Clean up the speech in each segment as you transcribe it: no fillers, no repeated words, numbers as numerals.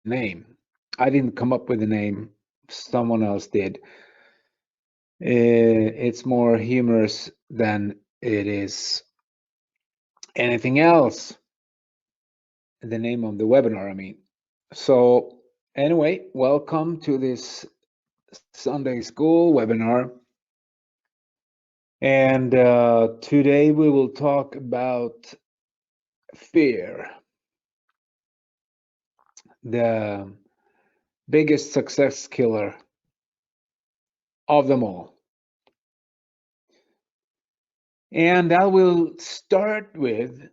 name. I didn't come up with the name, someone else did. It's more humorous than it is anything else. The name of the webinar, I mean. So anyway, welcome to this Sunday School webinar. And today we will talk about fear, the biggest success killer of them all. And I will start with,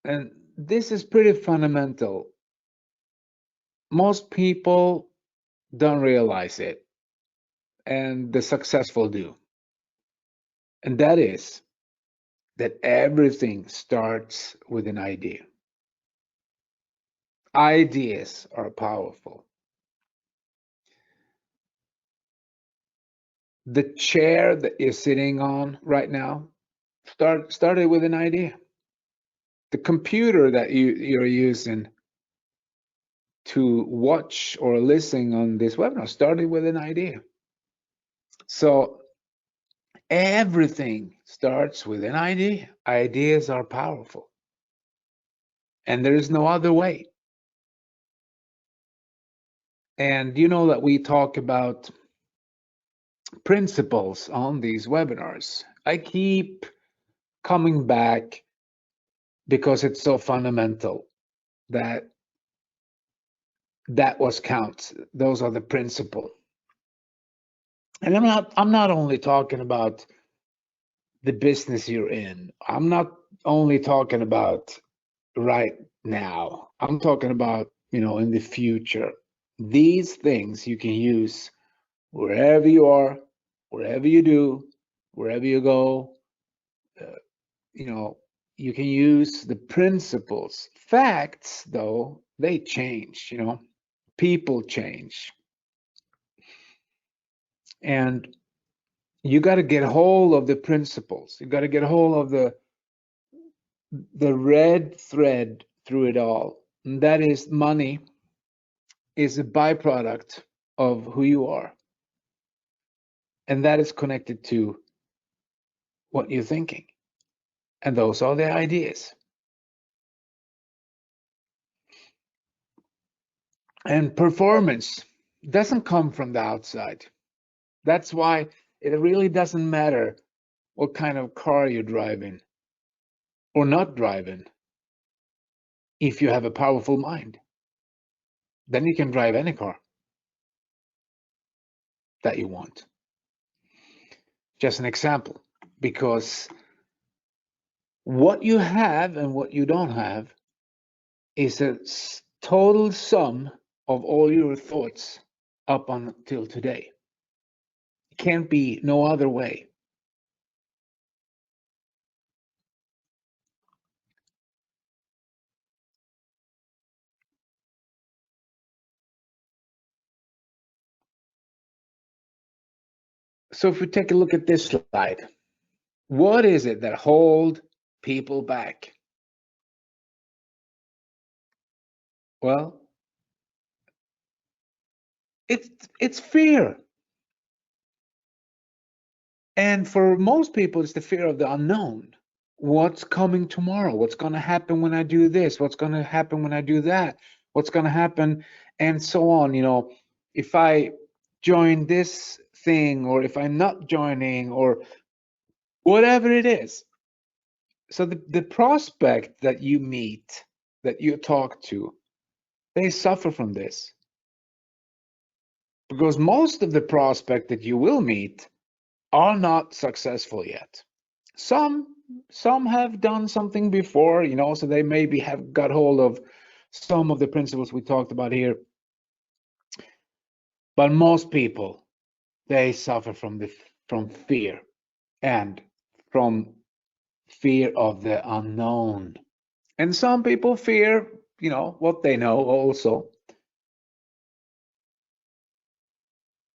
and this is pretty fundamental. Most people don't realize it, and the successful do. And that is that everything starts with an idea. Ideas are powerful. The chair that you're sitting on right now started with an idea. The computer that you're using to watch or listen on this webinar started with an idea. So everything starts with an idea. Ideas are powerful. And there is no other way. And you know that we talk about principles on these webinars. I keep coming back because it's so fundamental that was counts. Those are the principle. And I'm not only talking about the business you're in. I'm not only talking about right now. I'm talking about, in the future. These things you can use wherever you are, wherever you do, wherever you go. You can use the principles. Facts, though, they change, people change. And you got to get hold of the principles. You got to get hold of the red thread through it all. And that is money is a byproduct of who you are. And that is connected to what you're thinking. And those are the ideas. And performance doesn't come from the outside. That's why it really doesn't matter what kind of car you're driving or not driving. If you have a powerful mind, then you can drive any car that you want. Just an example, because what you have and what you don't have is a total sum of all your thoughts up until today. It can't be no other way. So if we take a look at this slide, what is it that holds people back? Well, it's fear. And for most people, it's the fear of the unknown. What's coming tomorrow? What's going to happen when I do this? What's going to happen when I do that? What's going to happen? And so on. If I join this thing, or if I'm not joining, or whatever it is. So the prospect that you meet, that you talk to, they suffer from this. Because most of the prospect that you will meet are not successful yet. Some have done something before, so they maybe have got hold of some of the principles we talked about here. But most people, they suffer from fear, and from fear of the unknown. And some people fear, what they know also.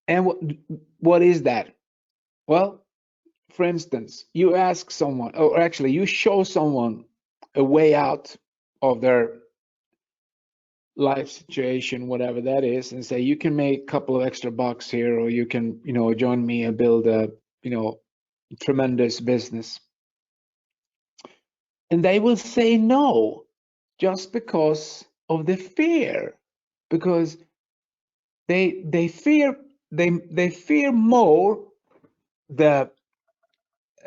And what is that? Well, for instance, you ask someone, or actually you show someone a way out of their life situation, whatever that is, and say, you can make a couple of extra bucks here, or you can, join me and build a, tremendous business. And they will say no just because of the fear, because they fear more the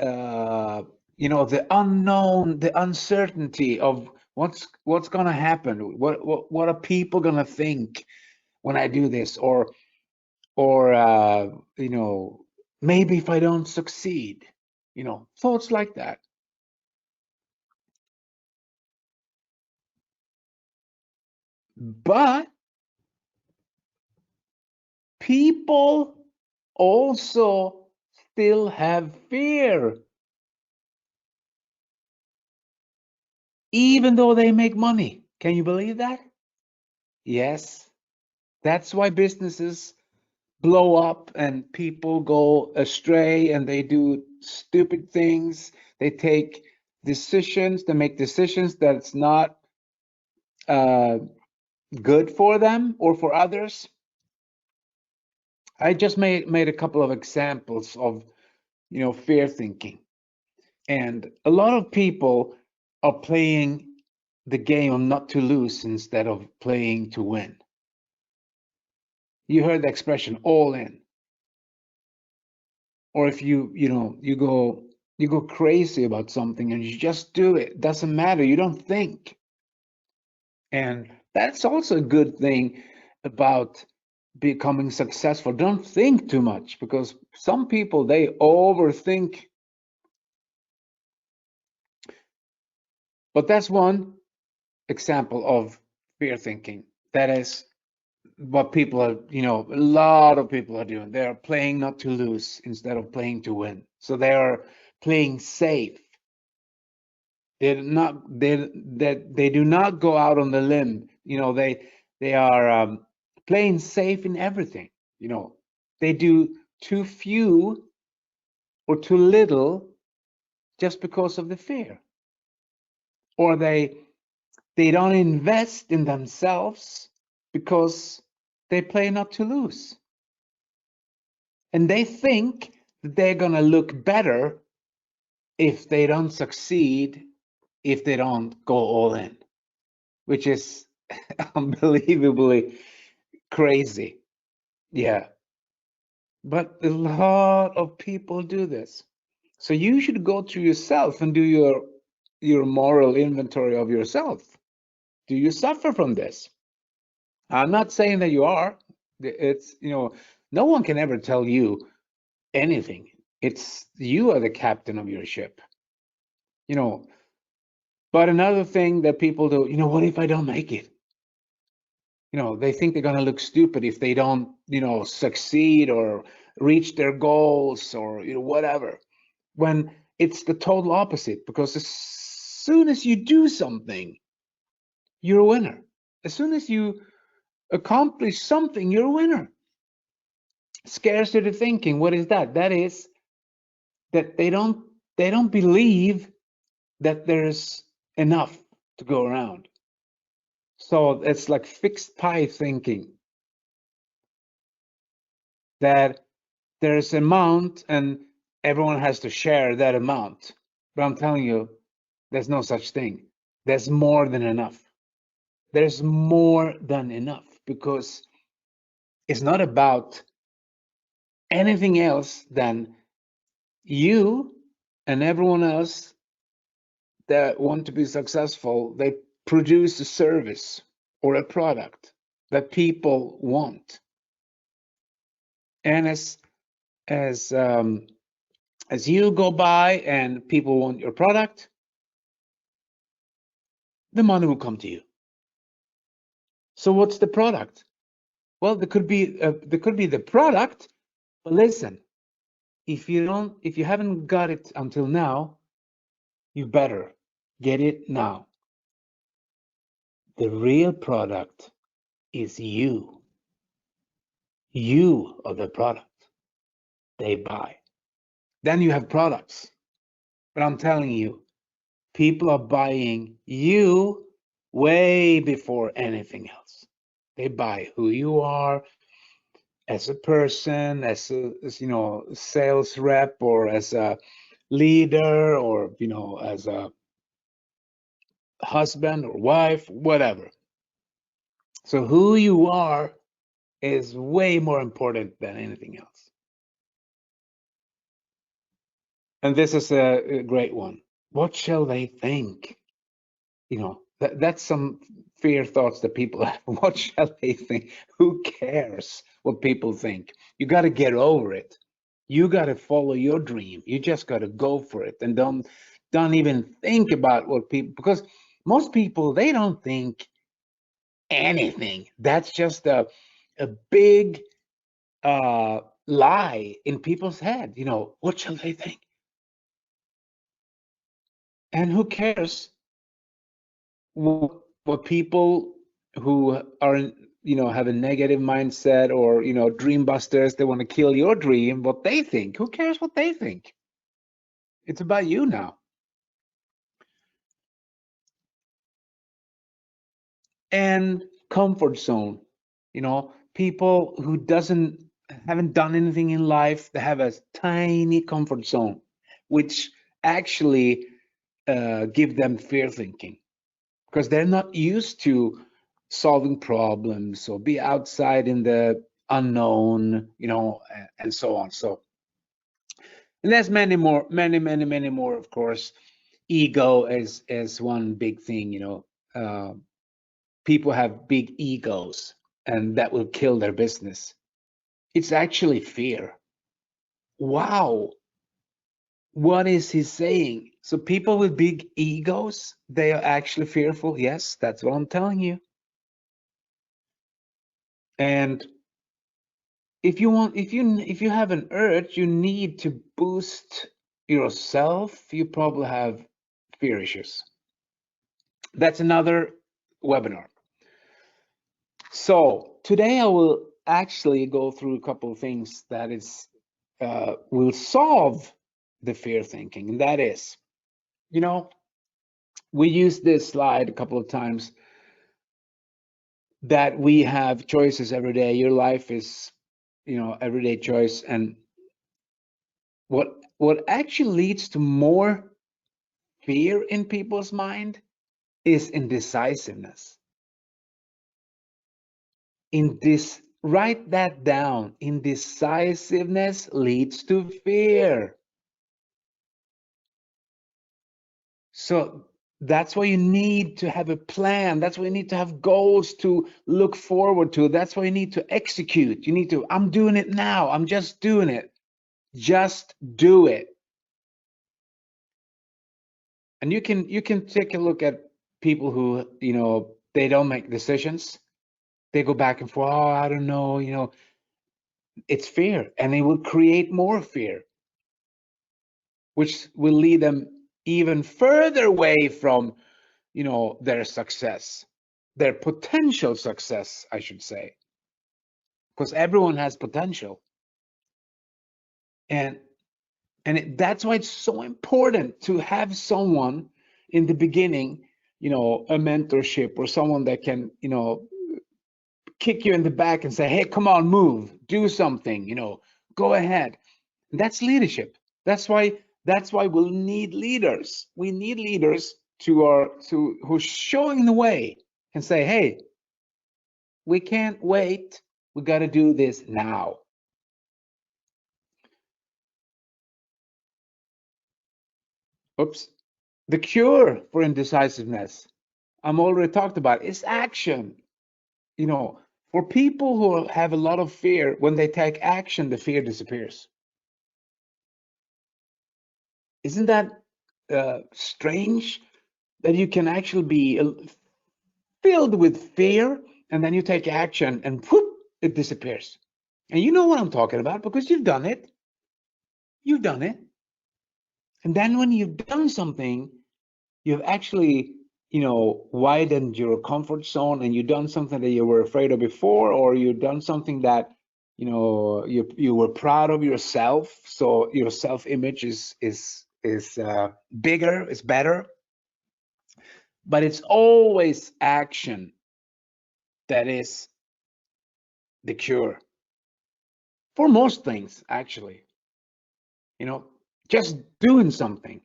the unknown, the uncertainty of what's going to happen, what are people going to think when I do this, or maybe if I don't succeed, thoughts like that. But people also still have fear, even though they make money. Can you believe that? Yes. That's why businesses blow up and people go astray and they do stupid things. They take decisions, they make decisions that's not good for them or for others. I just made a couple of examples of, fear thinking. And a lot of people are playing the game of not to lose instead of playing to win. You heard the expression all in. Or if you go crazy about something and you just do it, doesn't matter, you don't think. And that's also a good thing about becoming successful. Don't think too much, because some people, they overthink. But that's one example of fear thinking. That is what people are, a lot of people are doing. They are playing not to lose instead of playing to win. So they are playing safe. They do not go out on the limb. They are playing safe in everything. They do too few or too little just because of the fear, or they don't invest in themselves because they play not to lose, and they think that they're gonna look better if they don't succeed, if they don't go all in, which is unbelievably crazy. Yeah. But a lot of people do this. So you should go to yourself and do your moral inventory of yourself. Do you suffer from this? I'm not saying that you are. It's, no one can ever tell you anything. It's you are the captain of your ship. But another thing that people do, what if I don't make it? They think they're going to look stupid if they don't, succeed or reach their goals, or, whatever. When it's the total opposite, because as soon as you do something, you're a winner. As soon as you accomplish something, you're a winner. Scarcity thinking, what is that? That is that they don't believe that there's enough to go around. So it's like fixed pie thinking, that there's an amount and everyone has to share that amount. But I'm telling you, there's no such thing. There's more than enough. There's more than enough, because it's not about anything else than you and everyone else that want to be successful. They produce a service or a product that people want. And as you go by and people want your product, the money will come to you. So what's the product? Well, there could be the product, but listen, if you haven't got it until now, you better get it now. The real product is you. You are the product they buy. Then you have products. But I'm telling you, people are buying you way before anything else. They buy who you are as a person, as you know, sales rep, or as a leader, or you know, as a husband or wife, whatever. So who you are is way more important than anything else. And this is a great one. What shall they think? You know, that's some fear thoughts that people have. What shall they think? Who cares what people think? You got to get over it. You got to follow your dream. You just got to go for it, and don't even think about what people, because most people, they don't think anything. That's just a big lie in people's head. You know, what shall they think? And who cares what people who are, you know, have a negative mindset, or you know, dream busters, they want to kill your dream, what they think? Who cares what they think? It's about you now. And comfort zone, you know, people who doesn't haven't done anything in life, they have a tiny comfort zone, which actually give them fear thinking, because they're not used to solving problems or be outside in the unknown, you know, and so on. So, and there's many more, many more, of course. Ego is one big thing, you know. People have big egos, and that will kill their business. It's actually fear. Wow, what is he saying? So people with big egos, they are actually fearful. Yes, that's what I'm telling you. And if you have an urge, you need to boost yourself, you probably have fear issues. That's another webinar. So today I will actually go through a couple of things that is will solve the fear thinking, and that is, you know, we used this slide a couple of times, that we have choices every day. Your life is, you know, everyday choice. And what actually leads to more fear in people's mind is indecisiveness. Write that down. Indecisiveness leads to fear. So that's why you need to have a plan. That's why you need to have goals to look forward to. That's why you need to execute. You need to, I'm doing it now. I'm just doing it. Just do it. And you can take a look at people who, you know, they don't make decisions. They go back and forth. Oh, I don't know, you know, it's fear, and it will create more fear, which will lead them even further away from, you know, their success, their potential success, I should say, because everyone has potential. And that's why it's so important to have someone in the beginning, you know, a mentorship, or someone that can, you know, kick you in the back and say, hey, come on, move, do something, you know, go ahead. And that's leadership. That's why we'll need leaders. We need leaders who's showing the way and say, hey, we can't wait. We got to do this now. Oops. The cure for indecisiveness, I'm already talked about, is action. You know, for people who have a lot of fear, when they take action, the fear disappears. Isn't that strange, that you can actually be filled with fear, and then you take action and whoop, it disappears? And you know what I'm talking about, because you've done it. You've done it. And then when you've done something, you've actually, you know, widened your comfort zone, and you've done something that you were afraid of before, or you've done something that, you know, you were proud of yourself. So your self-image is bigger, is better. But it's always action that is the cure for most things, actually. You know, just doing something.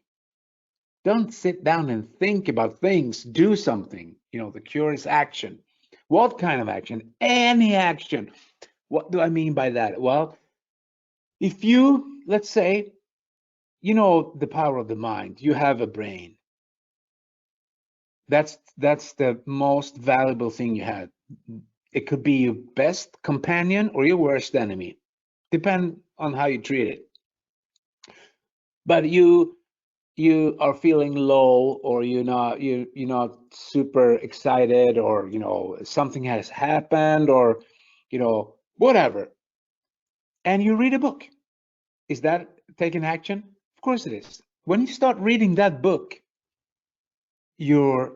Don't sit down and think about things. Do something. You know, the cure is action. What kind of action? Any action. What do I mean by that? Well, if you, let's say, you know the power of the mind, you have a brain. That's the most valuable thing you have. It could be your best companion or your worst enemy, depend on how you treat it. But you are feeling low, or you're not super excited, or you know something has happened, or you know whatever, and you read a book. Is that taking action? Of course it is. When you start reading that book, your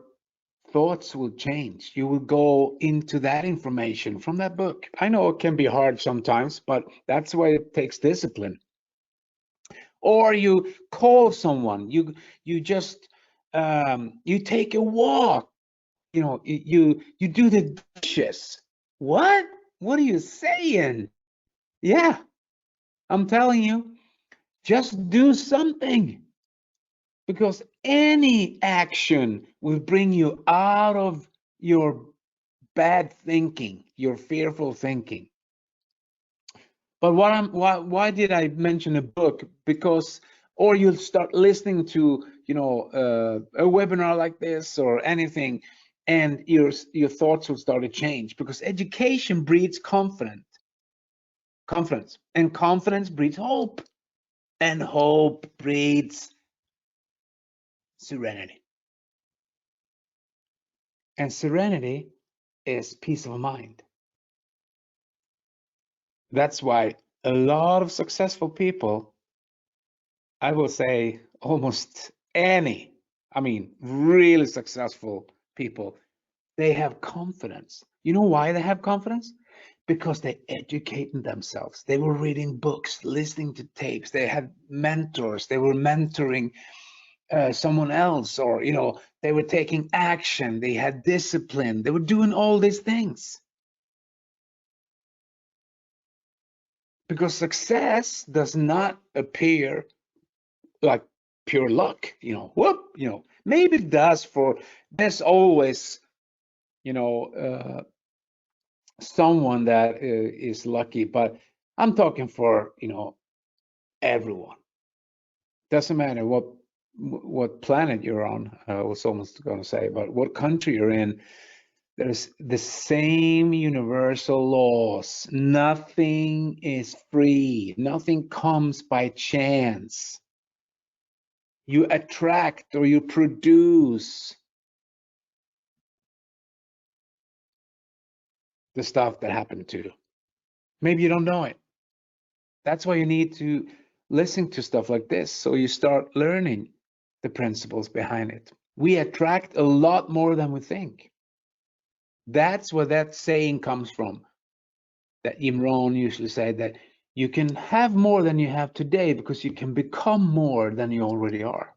thoughts will change. You will go into that information from that book. I know it can be hard sometimes, but that's why it takes discipline. Or you call someone, you just you take a walk, you know, you do the dishes. What are you saying? Yeah, I'm telling you, just do something, because any action will bring you out of your bad thinking, your fearful thinking. But why did I mention a book? Because, or you'll start listening to, you know, a webinar like this or anything, and your thoughts will start to change, because education breeds confidence, and confidence breeds hope, and hope breeds serenity, and serenity is peace of mind. That's why a lot of successful people, I will say almost any, I mean, really successful people, they have confidence. You know why they have confidence? Because they educated themselves. They were reading books, listening to tapes. They had mentors. They were mentoring someone else, or, you know, they were taking action. They had discipline. They were doing all these things. Because success does not appear like pure luck, you know, whoop, you know, maybe it does, for there's always, you know, someone that is lucky, but I'm talking for, you know, everyone. Doesn't matter what planet you're on. I was almost going to say, but what country you're in, there's the same universal laws. Nothing is free. Nothing comes by chance. You attract or you produce the stuff that happened to you. Maybe you don't know it. That's why you need to listen to stuff like this, so you start learning the principles behind it. We attract a lot more than we think. That's where that saying comes from, that Jim Rohn usually said, that you can have more than you have today because you can become more than you already are.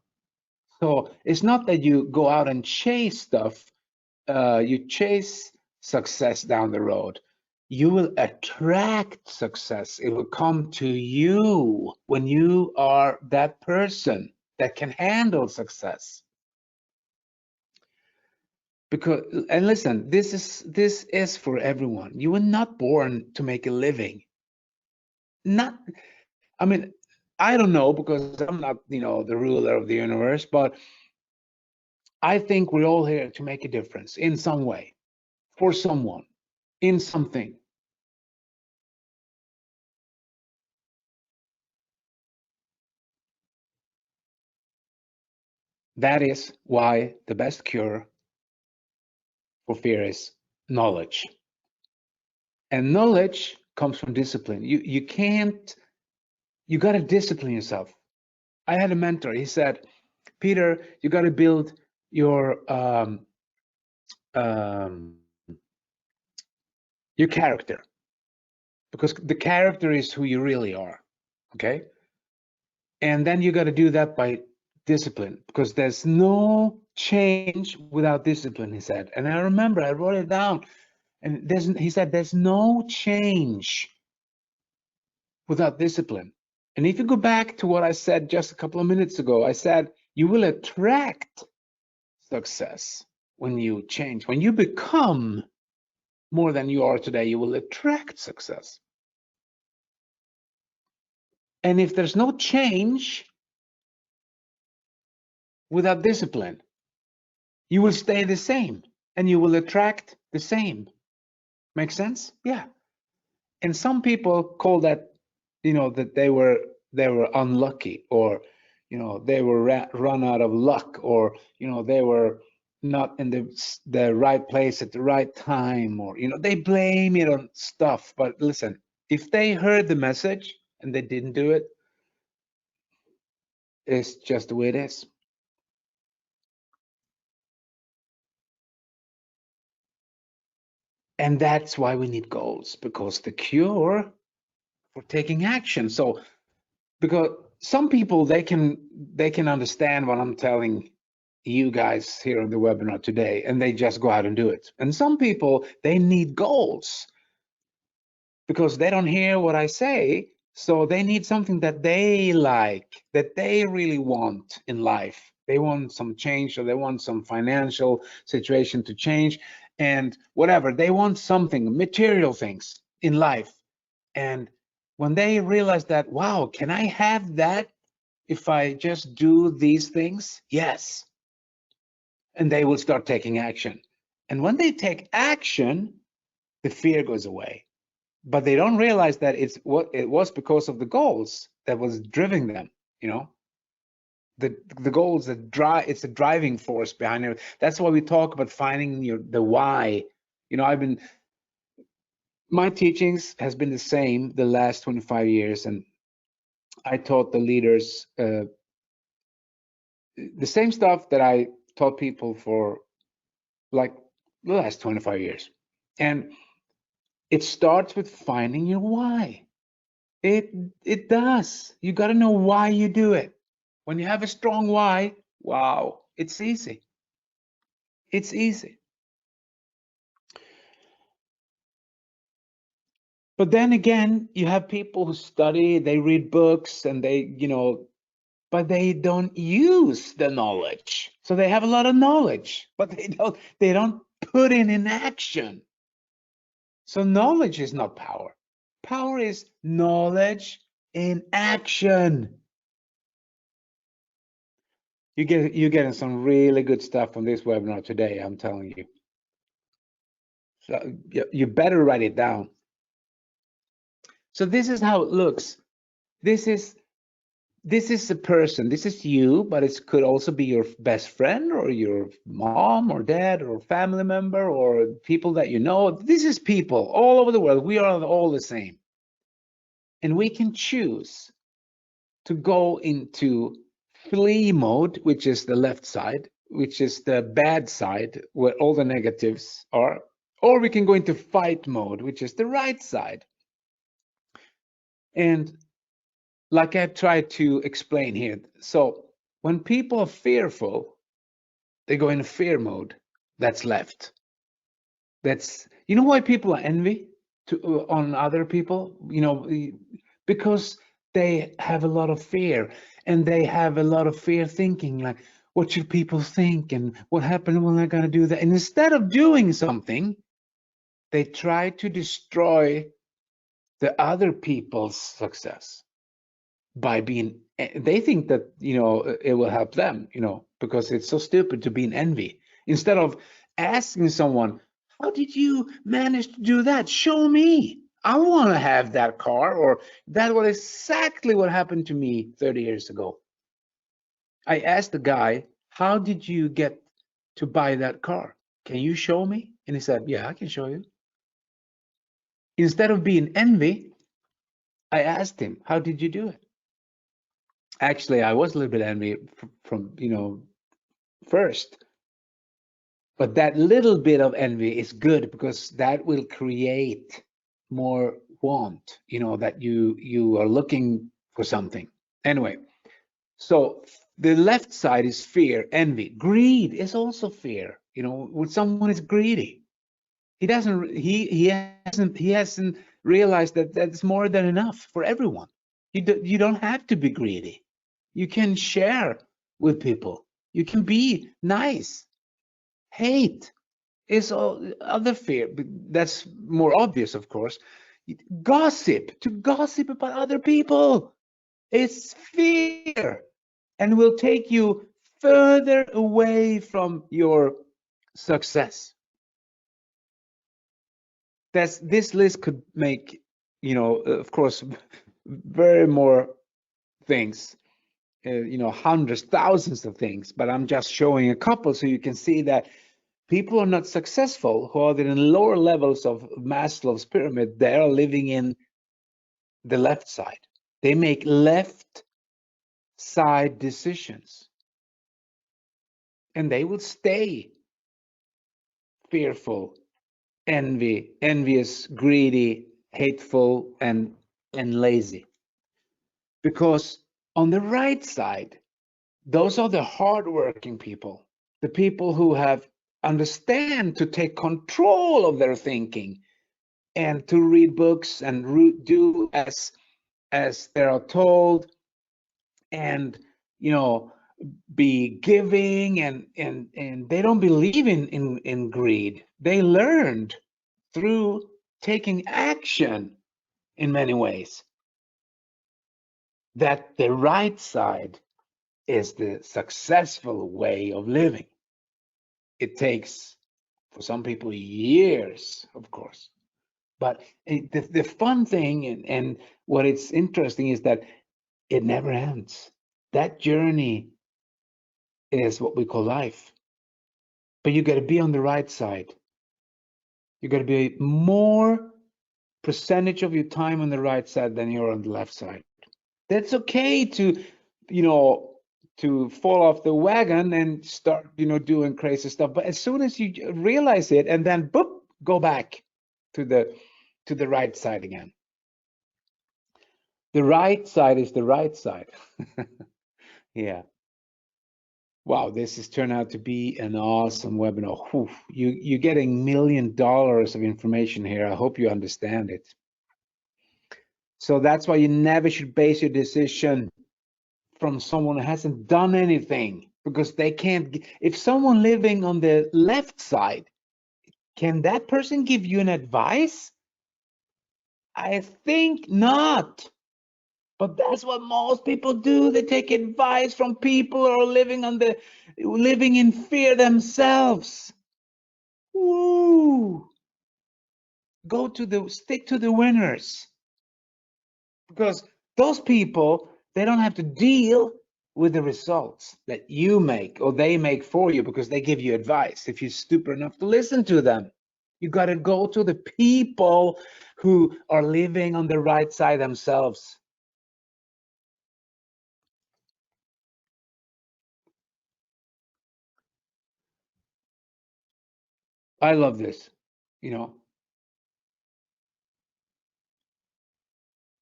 So it's not that you go out and chase stuff, you chase success down the road. You will attract success. It will come to you when you are that person that can handle success. Because, and listen, this is for everyone. You were not born to make a living. Not, I mean, I don't know, because I'm not, you know, the ruler of the universe, but I think we're all here to make a difference in some way, for someone, in something. That is why the best cure for fear is knowledge. And knowledge comes from discipline. You can't, you got to discipline yourself. I had a mentor. He said, Peter, you got to build um, your character, because the character is who you really are. Okay. And then you got to do that by discipline, because there's no change without discipline, he said. And I remember I wrote it down, And he said, there's no change without discipline. And if you go back to what I said just a couple of minutes ago, I said, you will attract success when you change. When you become more than you are today, you will attract success. And if there's no change without discipline, you will stay the same and you will attract the same. Make sense? Yeah. And some people call that, that they were unlucky, or, they were run out of luck, or, they were not in the right place at the right time, or, they blame it on stuff. But listen, if they heard the message and they didn't do it, it's just the way it is. And that's why we need goals, because the cure for taking action. So, because some people, they can understand what I'm telling you guys here on the webinar today, and they just go out and do it. And some people, they need goals because they don't hear what I say, so they need something that they like, that they really want in life. They want some change, or they want some financial situation to change, and whatever. They want something, material things in life. And when they realize that, wow, can I have that if I just do these things? Yes. And they will start taking action. And when they take action, the fear goes away. But they don't realize that it was because of the goals that was driving them, the goals that drive. It's a driving force behind it. That's why we talk about finding the why. My teachings has been the same the last 25 years, and I taught the leaders the same stuff that I taught people for like the last 25 years. And it starts with finding your why. It does. You got to know why you do it. When you have a strong why, wow, it's easy. It's easy. But then again, you have people who study, they read books, and but they don't use the knowledge. So they have a lot of knowledge, but they don't put it in action. So knowledge is not power. Power is knowledge in action. You're getting some really good stuff on this webinar today, I'm telling you. So you better write it down. So this is how it looks. This is a person. This is you, but it could also be your best friend, or your mom or dad or family member, or people that you know. This is people all over the world. We are all the same. And we can choose to go into flee mode, which is the left side, which is the bad side where all the negatives are, or we can go into fight mode, which is the right side. And like I tried to explain here, so when people are fearful, they go into fear mode. That's left. That's, why people are envy on other people, because they have a lot of fear, and they have a lot of fear thinking, like, what should people think, and what happened when I'm going to do that? And instead of doing something, they try to destroy the other people's success by being, they think that, it will help them, because it's so stupid to be in envy. Instead of asking someone, how did you manage to do that? Show me. I want to have that car, or that was exactly what happened to me 30 years ago. I asked the guy, how did you get to buy that car? Can you show me? And he said, yeah, I can show you. Instead of being envy, I asked him, how did you do it? Actually, I was a little bit envy from first. But that little bit of envy is good, because that will create more want, that you are looking for something. Anyway, so the left side is fear, envy. Greed is also fear. When someone is greedy, He hasn't realized that that's more than enough for everyone. You don't have to be greedy. You can share with people. You can be nice. Hate is all other fear. That's more obvious, of course. Gossip, to gossip about other people, is fear, and will take you further away from your success. This list could make, of course, very more things, hundreds, thousands of things, but I'm just showing a couple so you can see that people are not successful who are in lower levels of Maslow's pyramid. They are living in the left side. They make left side decisions, and they will stay fearful, envious, greedy, hateful, and lazy. Because on the right side, those are the hardworking people, the people who have understand to take control of their thinking and to read books and do as they are told, and be giving, and they don't believe in greed. They learned through taking action in many ways that the right side is the successful way of living. It takes, for some people, years, of course. But the fun thing, and what it's interesting is that it never ends. That journey is what we call life. But you got to be on the right side. You got to be more percentage of your time on the right side than you're on the left side. That's okay you know, to fall off the wagon and start, doing crazy stuff. But as soon as you realize it, and then boop, go back to the right side again. The right side is the right side. Yeah. Wow, this has turned out to be an awesome webinar. Whew. You're getting $1 million of information here. I hope you understand it. So that's why you never should base your decision from someone who hasn't done anything, because they can't. If someone living on the left side, can that person give you an advice? I think not. But that's what most people do. They take advice from people who are living in fear themselves. Woo! Stick to the winners, because those people, they don't have to deal with the results that you make or they make for you, because they give you advice. If you're stupid enough to listen to them, you got to go to the people who are living on the right side themselves. I love this,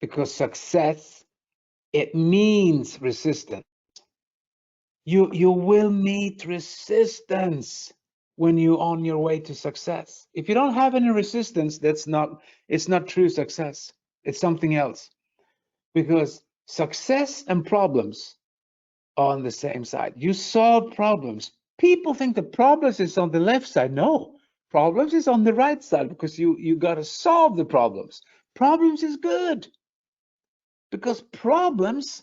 because success, it means resistance. You will meet resistance when you're on your way to success. If you don't have any resistance, it's not true success. It's something else. Because success and problems are on the same side. You solve problems. People think the problems is on the left side. No, problems is on the right side, because you got to solve the problems. Problems is good, because problems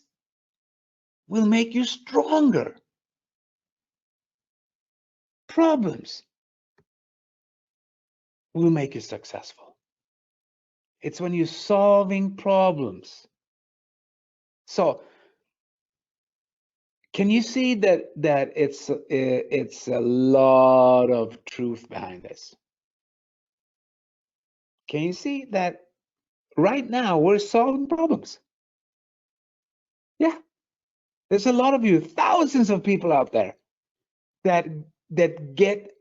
will make you stronger. Problems will make you successful. It's when you're solving problems. So can you see that it's a lot of truth behind this? Can you see that right now we're solving problems? Yeah, there's a lot of you, thousands of people out there that get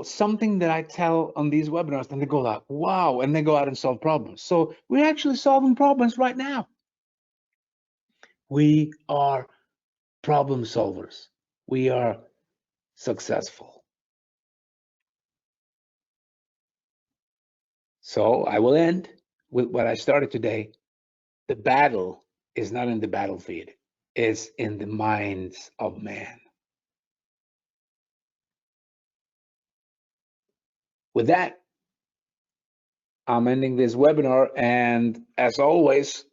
something that I tell on these webinars, and they go like, wow, and they go out and solve problems. So we're actually solving problems right now. We are problem solvers. We are successful. So I will end with what I started today. The battle is not in the battlefield, it's in the minds of man. With that, I'm ending this webinar. And as always,